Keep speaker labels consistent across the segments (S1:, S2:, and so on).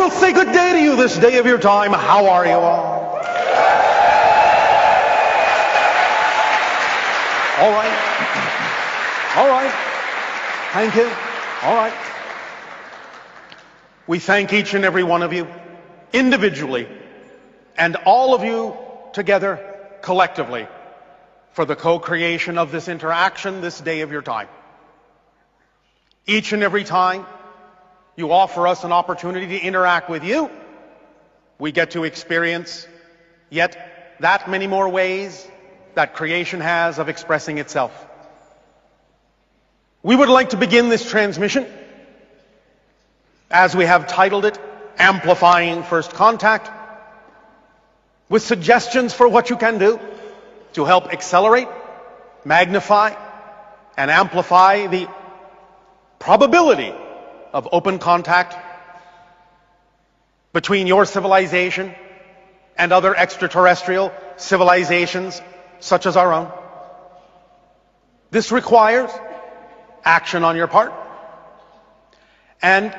S1: will say good day to you this day of your time. How are you all? All right. All right. Thank you. All right. We thank each and every one of you individually and all of you together collectively for the co-creation of this interaction this day of your time. Each and every time you offer us an opportunity to interact with you, we get to experience yet that many more ways that creation has of expressing itself. We would like to begin this transmission, as we have titled it, Amplifying First Contact, with suggestions for what you can do to help accelerate, magnify, and amplify the probability of open contact between your civilization and other extraterrestrial civilizations such as our own. This requires action on your part. And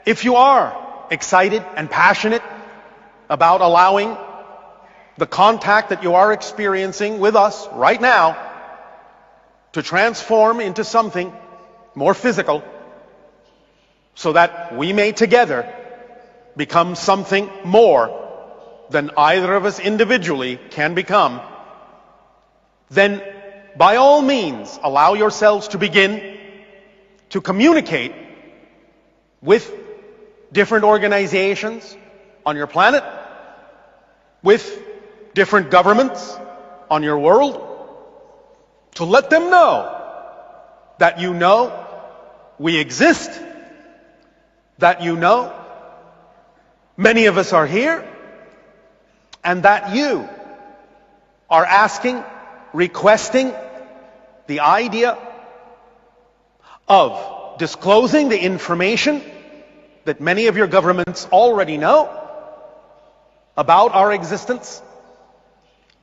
S1: if you are excited and passionate about allowing the contact that you are experiencing with us right now to transform into something more physical, so that we may together become something more than either of us individually can become, then by all means allow yourselves to begin to communicate with different organizations on your planet, with different governments on your world, to let them know that you know we exist, that you know many of us are here, and that you are asking, requesting the idea of disclosing the information that many of your governments already know about our existence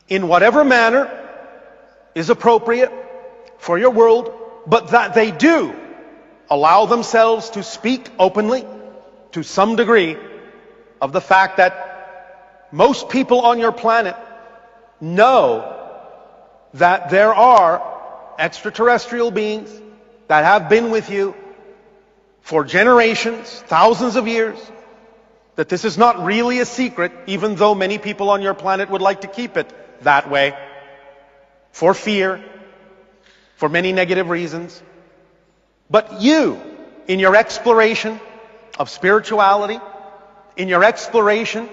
S1: in whatever manner is appropriate for your world, but that they do allow themselves to speak openly to some degree of the fact that most people on your planet know that there are extraterrestrial beings that have been with you for generations, thousands of years, that this is not really a secret, even though many people on your planet would like to keep it that way, for fear, for many negative reasons. But you, in your exploration of spirituality, in your exploration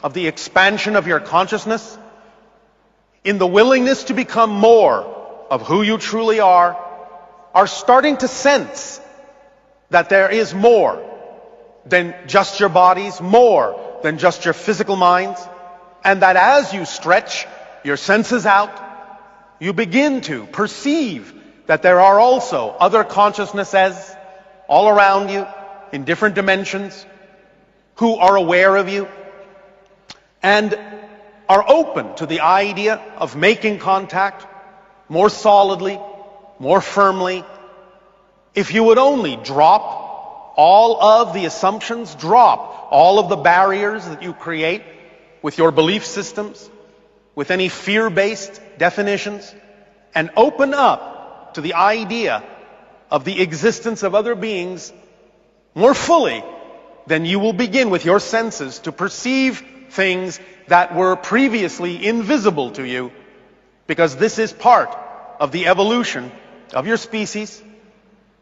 S1: of the expansion of your consciousness, in the willingness to become more of who you truly are starting to sense that there is more than just your bodies, more than just your physical minds, and that as you stretch your senses out, you begin to perceive that there are also other consciousnesses all around you in different dimensions who are aware of you and are open to the idea of making contact more solidly, more firmly, if you would only drop all of the assumptions, drop all of the barriers that you create with your belief systems, with any fear-based definitions, and open up to the idea of the existence of other beings more fully, then you will begin with your senses to perceive things that were previously invisible to you, because this is part of the evolution of your species,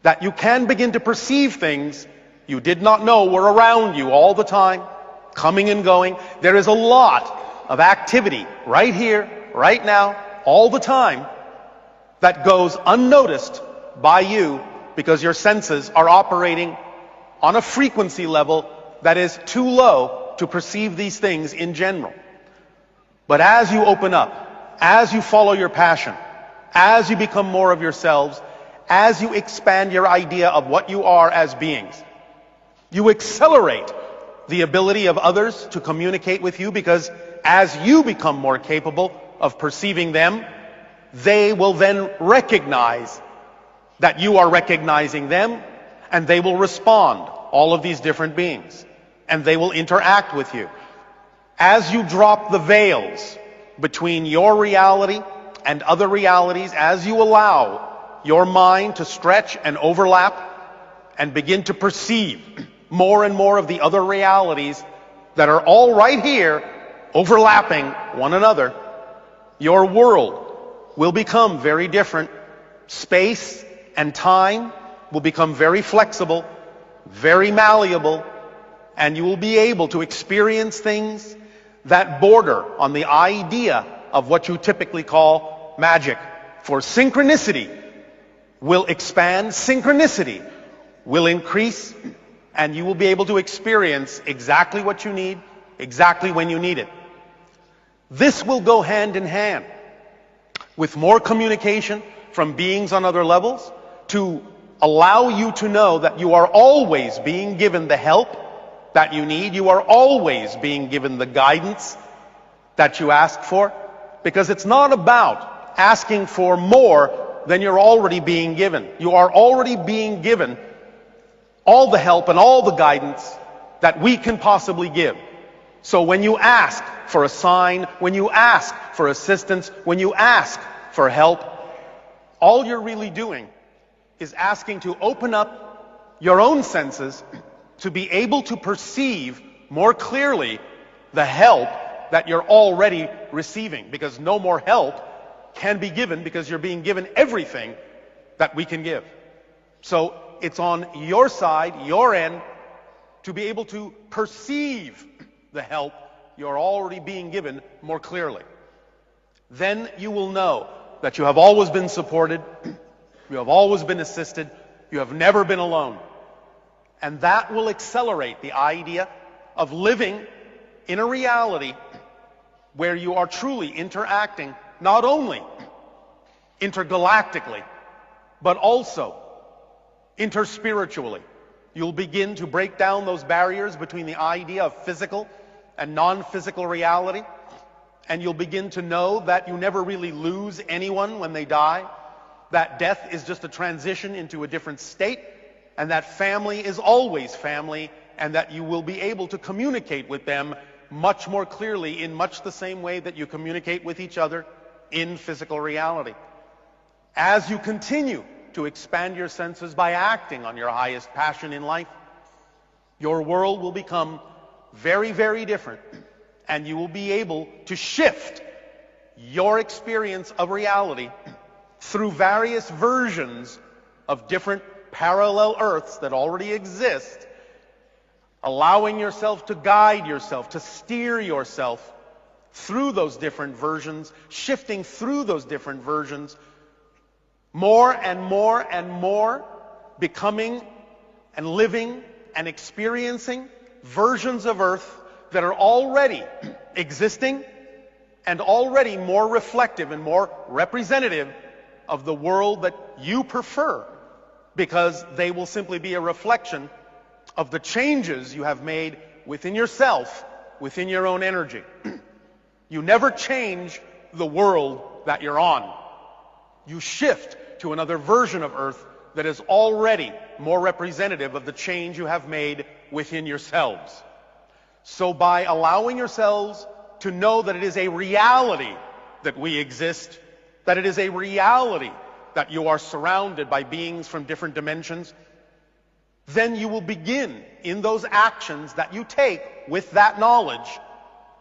S1: that you can begin to perceive things you did not know were around you all the time, coming and going. There is a lot of activity right here, right now, all the time, that goes unnoticed by you because your senses are operating on a frequency level that is too low to perceive these things in general. But as you open up, as you follow your passion, as you become more of yourselves, as you expand your idea of what you are as beings, you accelerate the ability of others to communicate with you, because as you become more capable of perceiving them, they will then recognize that you are recognizing them, and they will respond, all of these different beings. and they will interact with you. As you drop the veils between your reality and other realities, as you allow your mind to stretch and overlap and begin to perceive more and more of the other realities that are all right here, overlapping one another, your world will become very different. Space and time will become very flexible, very malleable, and you will be able to experience things that border on the idea of what you typically call magic. For synchronicity will expand, synchronicity will increase, and you will be able to experience exactly what you need, exactly when you need it. This will go hand in hand with more communication from beings on other levels to allow you to know that you are always being given the help that you need. You are always being given the guidance that you ask for, because it's not about asking for more than you're already being given. You are already being given all the help and all the guidance that we can possibly give. So when you ask for a sign, when you ask for assistance, when you ask for help, all you're really doing is asking to open up your own senses to be able to perceive more clearly the help that you're already receiving, because no more help can be given because you're being given everything that we can give. So it's on your side, your end, to be able to perceive the help you're already being given more clearly. Then you will know that you have always been supported, you have always been assisted, you have never been alone. And that will accelerate the idea of living in a reality where you are truly interacting not only intergalactically, but also interspiritually. You'll begin to break down those barriers between the idea of physical and non-physical reality, and you'll begin to know that you never really lose anyone when they die, that death is just a transition into a different state, and that family is always family, and that you will be able to communicate with them much more clearly in much the same way that you communicate with each other in physical reality. As you continue to expand your senses by acting on your highest passion in life, your world will become very, very different, and you will be able to shift your experience of reality through various versions of different parallel Earths that already exist, allowing yourself to guide yourself, to steer yourself through those different versions, shifting through those different versions, more and more and more, becoming and living and experiencing versions of Earth that are already existing and already more reflective and more representative of the world that you prefer, because they will simply be a reflection of the changes you have made within yourself, within your own energy. You never change the world that you're on. You shift to another version of Earth that is already more representative of the change you have made within yourselves. So by allowing yourselves to know that it is a reality that we exist, that it is a reality that you are surrounded by beings from different dimensions, then you will begin in those actions that you take with that knowledge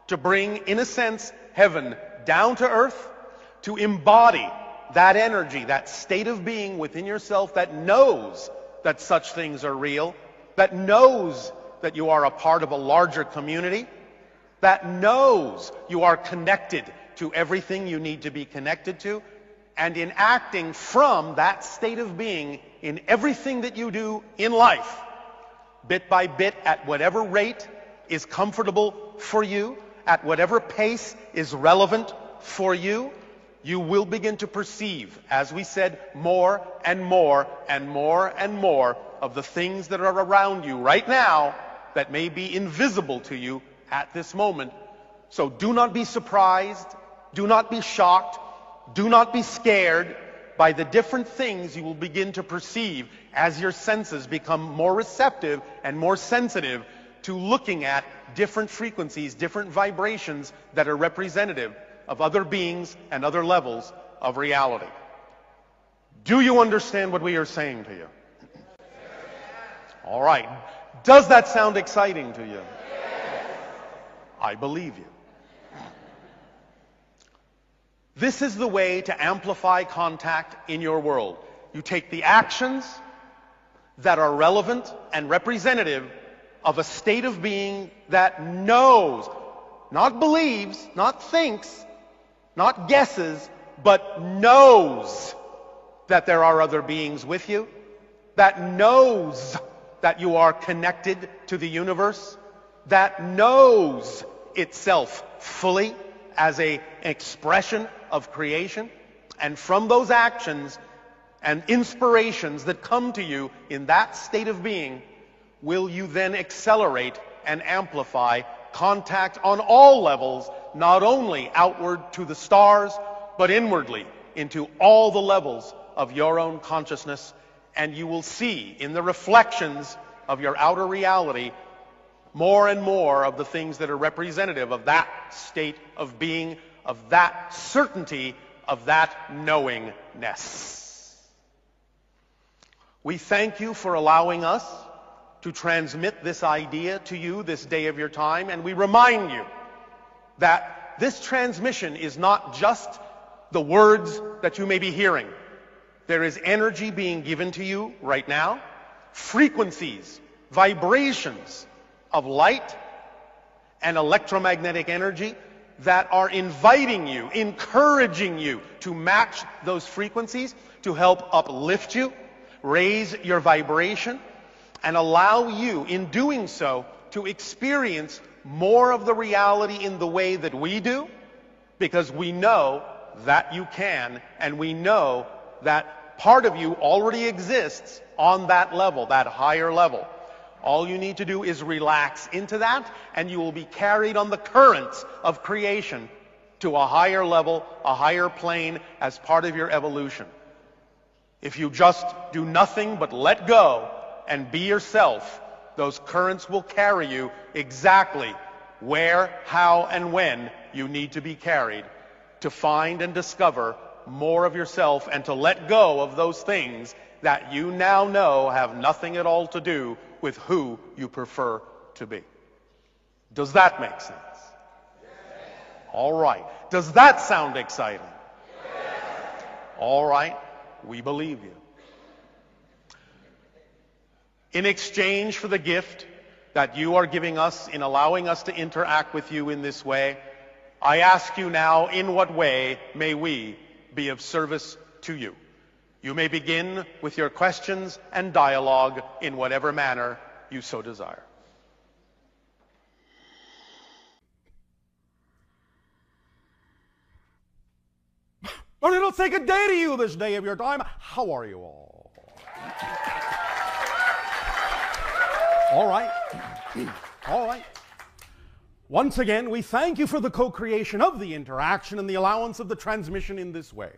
S1: to bring, in a sense, heaven down to earth, to embody that energy, that state of being within yourself that knows that such things are real, that knows that you are a part of a larger community, that knows you are connected to everything you need to be connected to, and in acting from that state of being in everything that you do in life, bit by bit, at whatever rate is comfortable for you, at whatever pace is relevant for you, you will begin to perceive, as we said, more and more and more and more of the things that are around you right now that may be invisible to you at this moment. So do not be surprised, do not be shocked, do not be scared by the different things you will begin to perceive as your senses become more receptive and more sensitive to looking at different frequencies, different vibrations that are representative of other beings and other levels of reality. Do you understand what we are saying to you? All right. Does that sound exciting to you? I believe you. This is the way to amplify contact in your world. You take the actions that are relevant and representative of a state of being that knows, not believes, not thinks, not guesses, but knows that there are other beings with you, that knows that you are connected to the universe, that knows itself fully as an expression of creation. And from those actions and inspirations that come to you in that state of being, will you then accelerate and amplify contact on all levels, not only outward to the stars, but inwardly into all the levels of your own consciousness. And you will see in the reflections of your outer reality more and more of the things that are representative of that state of being, of that certainty, of that knowingness. We thank you for allowing us to transmit this idea to you this day of your time, and we remind you that this transmission is not just the words that you may be hearing. There is energy being given to you right now, frequencies, vibrations of light and electromagnetic energy that are inviting you, encouraging you to match those frequencies, to help uplift you, raise your vibration, and allow you, in doing so, to experience more of the reality in the way that we do, because we know that you can, and we know that part of you already exists on that level, that higher level. All you need to do is relax into that, and you will be carried on the currents of creation to a higher level, a higher plane, as part of your evolution. If you just do nothing but let go and be yourself, those currents will carry you exactly where, how, and when you need to be carried to find and discover more of yourself, and to let go of those things that you now know have nothing at all to do with who you prefer to be. Does that make sense? Yes. All right. Does that sound exciting? Yes. All right. We believe you. In exchange for the gift that you are giving us in allowing us to interact with you in this way, I ask you now, in what way may we be of service to you? You may begin with your questions and dialogue in whatever manner you so desire.
S2: But it'll take a day to you this day of your time. How are you all? All right. All right. Once again, we thank you for the co-creation of the interaction and the allowance of the transmission in this way.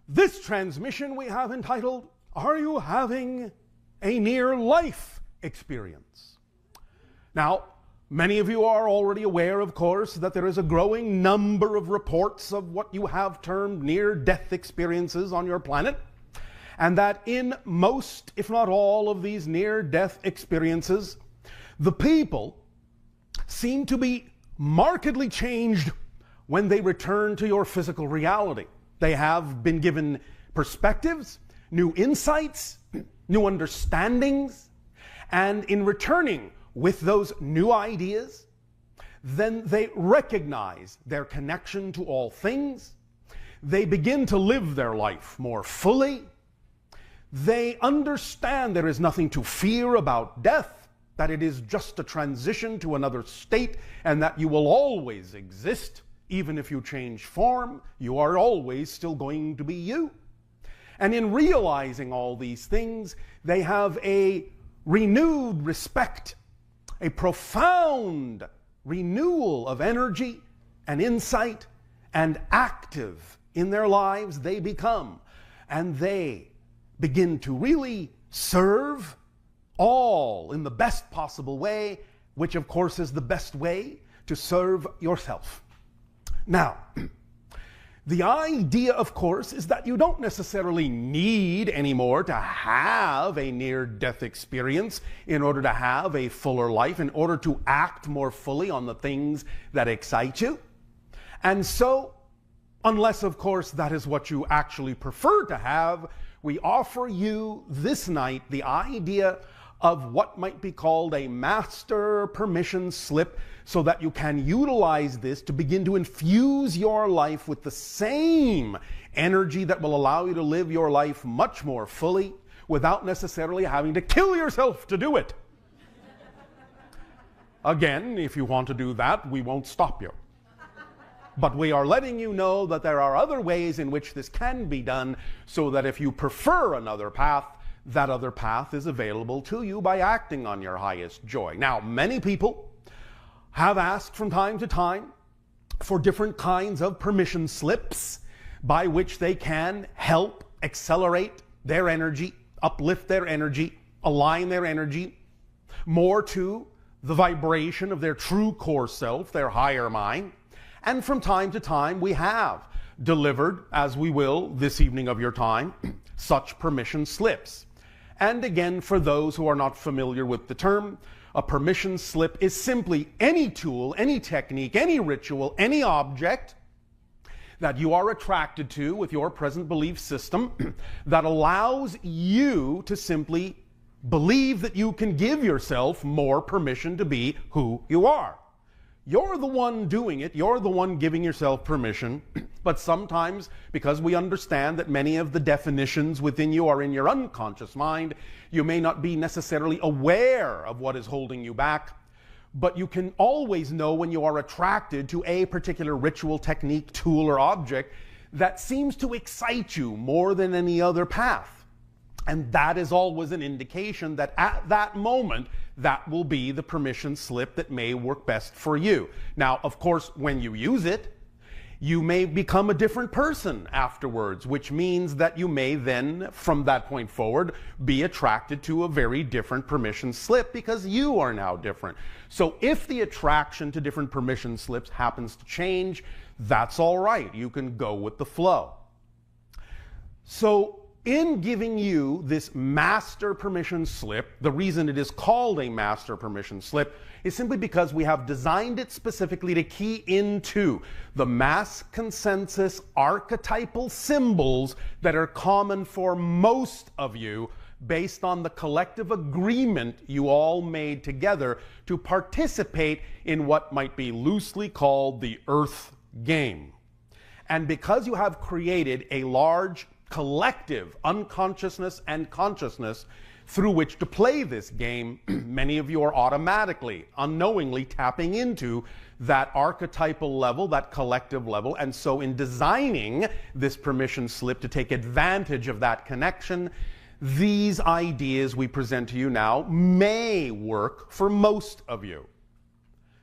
S2: This transmission we have entitled, Are You Having a Near-Life Experience? Now, many of you are already aware, of course, that there is a growing number of reports of what you have termed near-death experiences on your planet, and that in most, if not all, of these near-death experiences, the people seem to be markedly changed when they return to your physical reality. They have been given perspectives, new insights, new understandings, and in returning with those new ideas, then they recognize their connection to all things. They begin to live their life more fully. They understand there is nothing to fear about death, that it is just a transition to another state, and that you will always exist. Even if you change form, you are always still going to be you. And in realizing all these things, they have a renewed respect, a profound renewal of energy and insight, and active in their lives they become. And they begin to really serve all in the best possible way, which of course is the best way to serve yourself. Now, the idea, of course, is that you don't necessarily need anymore to have a near-death experience in order to have a fuller life, in order to act more fully on the things that excite you. And so, unless, of course, that is what you actually prefer to have, we offer you this night the idea of what might be called a master permission slip, so that you can utilize this to begin to infuse your life with the same energy that will allow you to live your life much more fully without necessarily having to kill yourself to do it. Again, if you want to do that, we won't stop you. But we are letting you know that there are other ways in which this can be done, so that if you prefer another path, that other path is available to you by acting on your highest joy. Now, many people have asked from time to time for different kinds of permission slips by which they can help accelerate their energy, uplift their energy, align their energy more to the vibration of their true core self, their higher mind. And from time to time, we have delivered, as we will this evening of your time, such permission slips. And again, for those who are not familiar with the term, a permission slip is simply any tool, any technique, any ritual, any object that you are attracted to with your present belief system that allows you to simply believe that you can give yourself more permission to be who you are. You're the one doing it, you're the one giving yourself permission, but sometimes, because we understand that many of the definitions within you are in your unconscious mind, you may not be necessarily aware of what is holding you back, but you can always know when you are attracted to a particular ritual, technique, tool, or object that seems to excite you more than any other path. And that is always an indication that at that moment, that will be the permission slip that may work best for you. Now, of course, when you use it, you may become a different person afterwards, which means that you may then, from that point forward, be attracted to a very different permission slip because you are now different. So if the attraction to different permission slips happens to change, that's all right. You can go with the flow. So in giving you this master permission slip, the reason it is called a master permission slip is simply because we have designed it specifically to key into the mass consensus archetypal symbols that are common for most of you based on the collective agreement you all made together to participate in what might be loosely called the Earth game. And because you have created a large collective unconsciousness and consciousness through which to play this game, many of you are automatically, unknowingly tapping into that archetypal level, that collective level. And so in designing this permission slip to take advantage of that connection, these ideas we present to you now may work for most of you.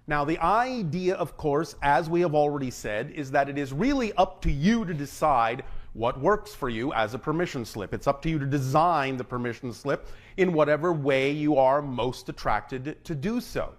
S2: Now, the idea, of course, as we have already said, is that it is really up to you to decide what works for you as a permission slip. It's up to you to design the permission slip in whatever way you are most attracted to do so.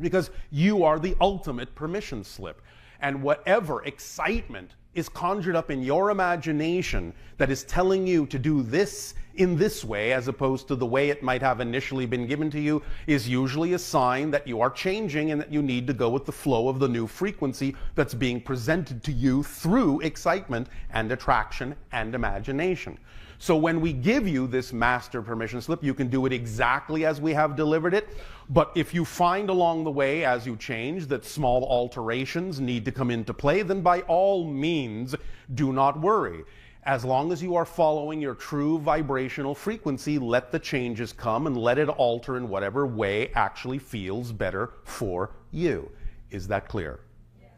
S2: Because you are the ultimate permission slip. And whatever excitement is conjured up in your imagination that is telling you to do this in this way, as opposed to the way it might have initially been given to you, is usually a sign that you are changing and that you need to go with the flow of the new frequency that's being presented to you through excitement and attraction and imagination. So when we give you this master permission slip, you can do it exactly as we have delivered it. But if you find along the way, as you change, that small alterations need to come into play, then by all means, do not worry. As long as you are following your true vibrational frequency, let the changes come and let it alter in whatever way actually feels better for you. Is that clear? Yes.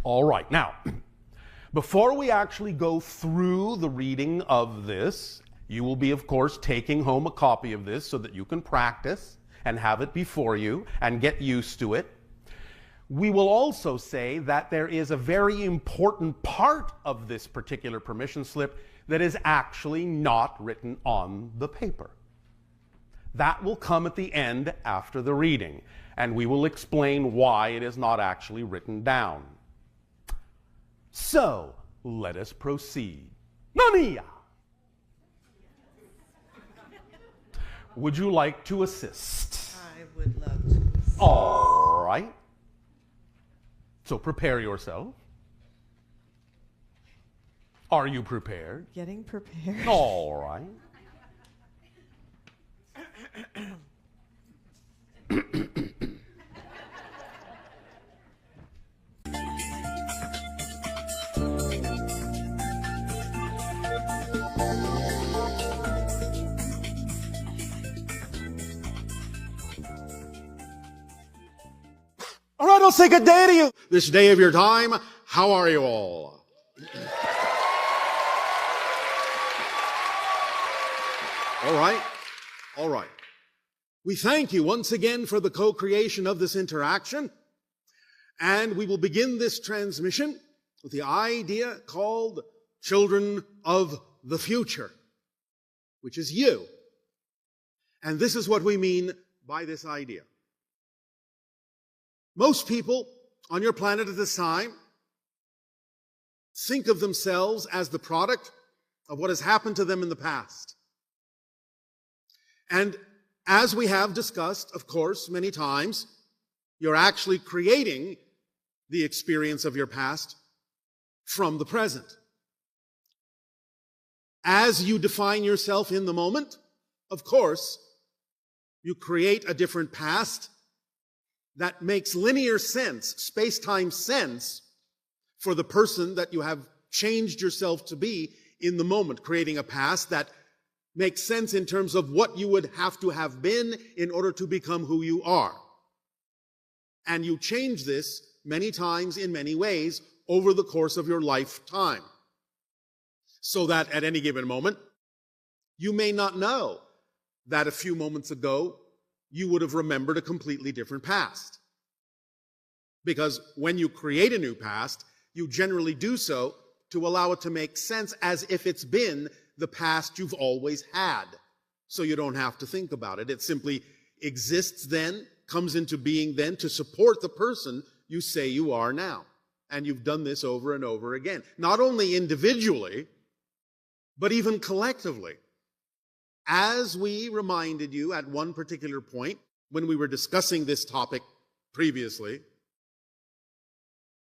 S2: All right. Now, before we actually go through the reading of this, you will be, of course, taking home a copy of this so that you can practice and have it before you and get used to it. We will also say that there is a very important part of this particular permission slip that is actually not written on the paper. That will come at the end after the reading, and we will explain why it is not actually written down. So, let us proceed. Nania! Would you like to assist?
S3: I would love to assist.
S2: All right. So prepare yourself. Are you prepared?
S3: Getting prepared.
S2: All right.
S4: All right, I'll say good day to you. This day of your time, how are you all? All right, all right. We thank you once again for the co-creation of this interaction, and we will begin this transmission with the idea called Children of the Future, which is you. And this is what we mean by this idea. Most people on your planet at this time think of themselves as the product of what has happened to them in the past. And as we have discussed, of course, many times, you're actually creating the experience of your past from the present. As you define yourself in the moment, of course, you create a different past that makes linear sense, space-time sense, for the person that you have changed yourself to be in the moment, creating a past that makes sense in terms of what you would have been in order to become who you are. And you change this many times in many ways over the course of your lifetime, so that at any given moment, you may not know that a few moments ago you would have remembered a completely different past. Because when you create a new past, you generally do so to allow it to make sense as if it's been the past you've always had. So you don't have to think about it. It simply exists then, comes into being then to support the person you say you are now. And you've done this over and over again. Not only individually, but even collectively. As we reminded you at one particular point when we were discussing this topic previously,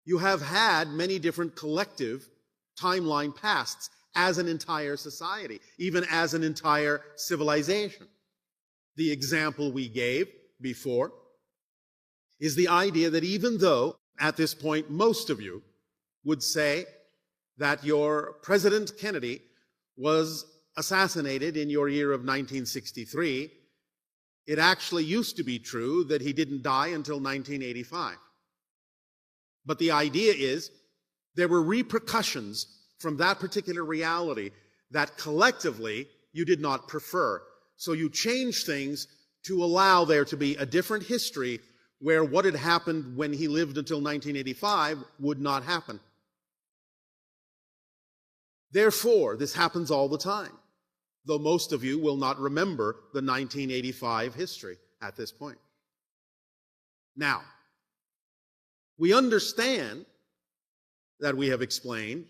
S4: you have had many different collective timeline pasts as an entire society, even as an entire civilization. The example we gave before is the idea that even though at this point most of you would say that your President Kennedy was assassinated in your year of 1963, it actually used to be true that he didn't die until 1985. But the idea is there were repercussions from that particular reality that collectively you did not prefer. So you changed things to allow there to be a different history where what had happened when he lived until 1985 would not happen. Therefore, this happens all the time, though most of you will not remember the 1985 history at this point. Now, we understand that we have explained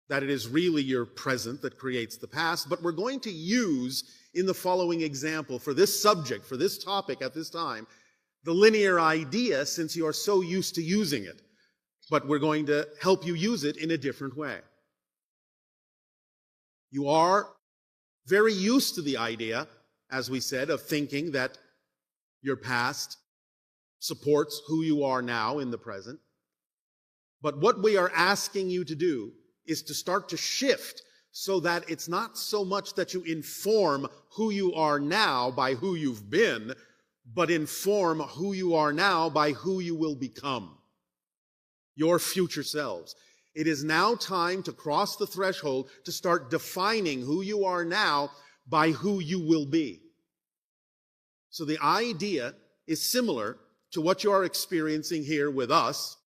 S4: that it is really your present that creates the past, but we're going to use in the following example for this subject, for this topic at this time, the linear idea since you are so used to using it. But we're going to help you use it in a different way. You are very used to the idea, as we said, of thinking that your past supports who you are now in the present. But what we are asking you to do is to start to shift so that it's not so much that you inform who you are now by who you've been, but inform who you are now by who you will become, your future selves. It is now time to cross the threshold to start defining who you are now by who you will be. So the idea is similar to what you are experiencing here with us,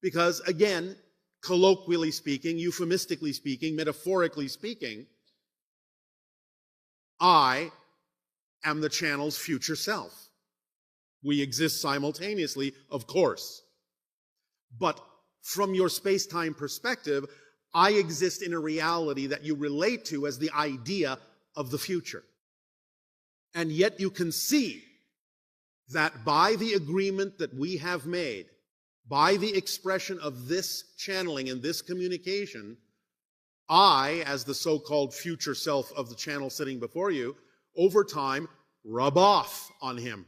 S4: because again, colloquially speaking, euphemistically speaking, metaphorically speaking, I am the channel's future self. We exist simultaneously, of course. But from your space-time perspective, I exist in a reality that you relate to as the idea of the future. And yet you can see that by the agreement that we have made, by the expression of this channeling and this communication, I, as the so-called future self of the channel sitting before you, over time, rub off on him.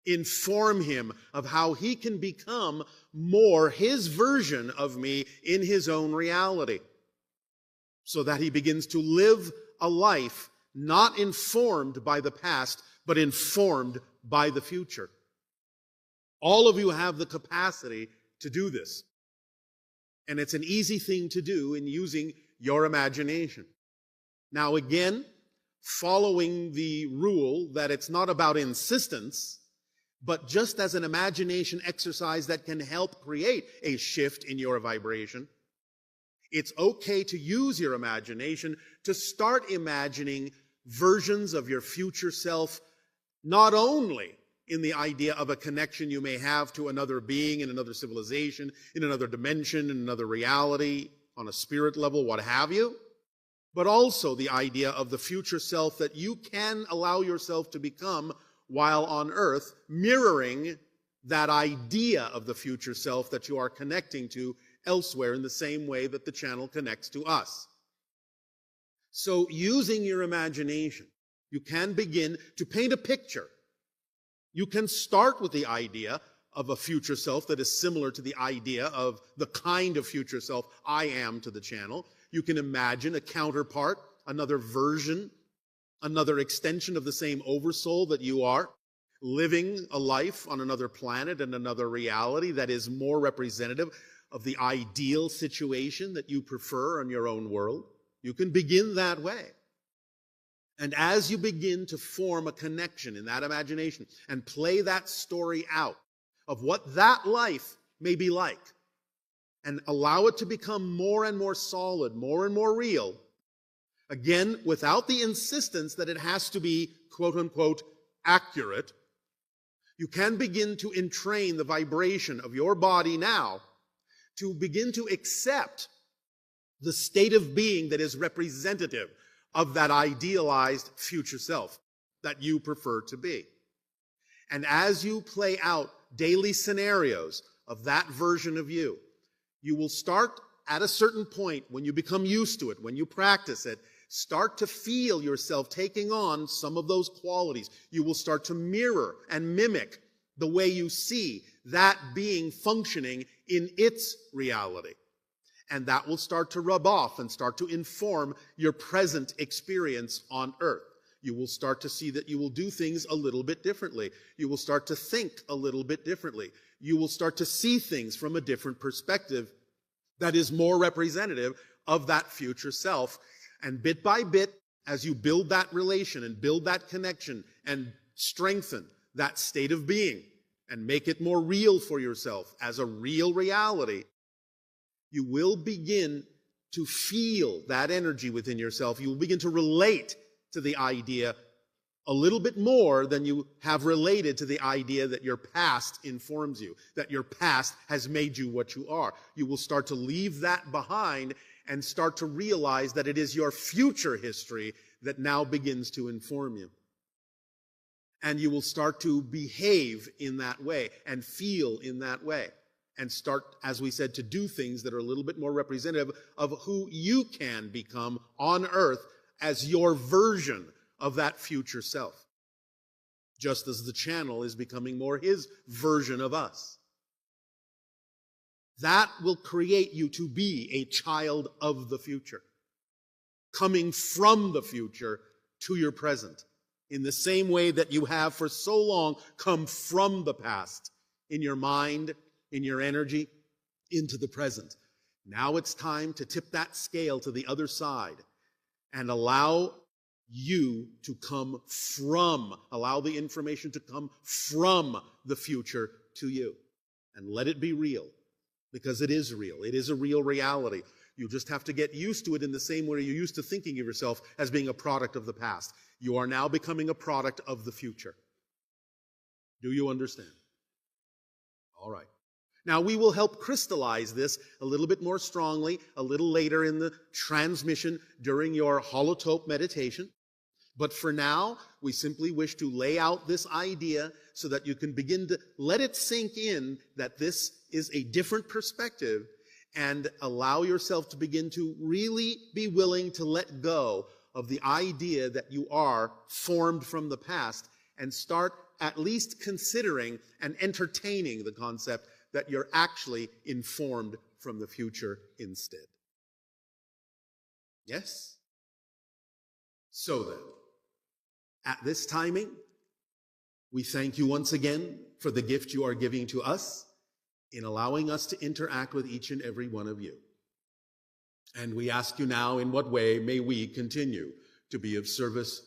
S4: Inform him of how he can become more his version of me in his own reality, so that he begins to live a life not informed by the past, but informed by the future. All of you have the capacity to do this. And it's an easy thing to do in using your imagination. Now again, following the rule that it's not about insistence, but just as an imagination exercise that can help create a shift in your vibration, it's okay to use your imagination to start imagining versions of your future self, not only in the idea of a connection you may have to another being in another civilization, in another dimension, in another reality, on a spirit level, what have you, but also the idea of the future self that you can allow yourself to become while on earth, mirroring that idea of the future self that you are connecting to elsewhere in the same way that the channel connects to us. So using your imagination, you can begin to paint a picture. You can start with the idea of a future self that is similar to the idea of the kind of future self I am to the channel. You can imagine a counterpart, another version, another extension of the same oversoul that you are, living a life on another planet and another reality that is more representative of the ideal situation that you prefer in your own world. You can begin that way. And as you begin to form a connection in that imagination and play that story out of what that life may be like, and allow it to become more and more solid, more and more real, again, without the insistence that it has to be, quote unquote, accurate, you can begin to entrain the vibration of your body now to begin to accept the state of being that is representative of that idealized future self that you prefer to be. And as you play out daily scenarios of that version of you, you will start at a certain point, when you become used to it, when you practice it, start to feel yourself taking on some of those qualities. You will start to mirror and mimic the way you see that being functioning in its reality. And that will start to rub off and start to inform your present experience on earth. You will start to see that you will do things a little bit differently. You will start to think a little bit differently. You will start to see things from a different perspective that is more representative of that future self. And bit by bit, as you build that relation and build that connection and strengthen that state of being and make it more real for yourself as a real reality, you will begin to feel that energy within yourself. You will begin to relate to the idea a little bit more than you have related to the idea that your past informs you, that your past has made you what you are. You will start to leave that behind and start to realize that it is your future history that now begins to inform you. And you will start to behave in that way and feel in that way. And start, as we said, to do things that are a little bit more representative of who you can become on earth as your version of that future self. Just as the channel is becoming more his version of us. That will create you to be a child of the future, coming from the future to your present, in the same way that you have for so long come from the past in your mind, in your energy, into the present. Now it's time to tip that scale to the other side and allow you to come from, allow the information to come from the future to you. And let it be real, because it is real. It is a real reality. You just have to get used to it in the same way you're used to thinking of yourself as being a product of the past. You are now becoming a product of the future. Do you understand? All right. Now, we will help crystallize this a little bit more strongly a little later in the transmission during your holotope meditation. But for now, we simply wish to lay out this idea so that you can begin to let it sink in that this is a different perspective, and allow yourself to begin to really be willing to let go of the idea that you are formed from the past, and start at least considering and entertaining the concept that you're actually informed from the future instead. Yes? So then, at this timing, we thank you once again for the gift you are giving to us in allowing us to interact with each and every one of you. And we ask you now, in what way may we continue to be of service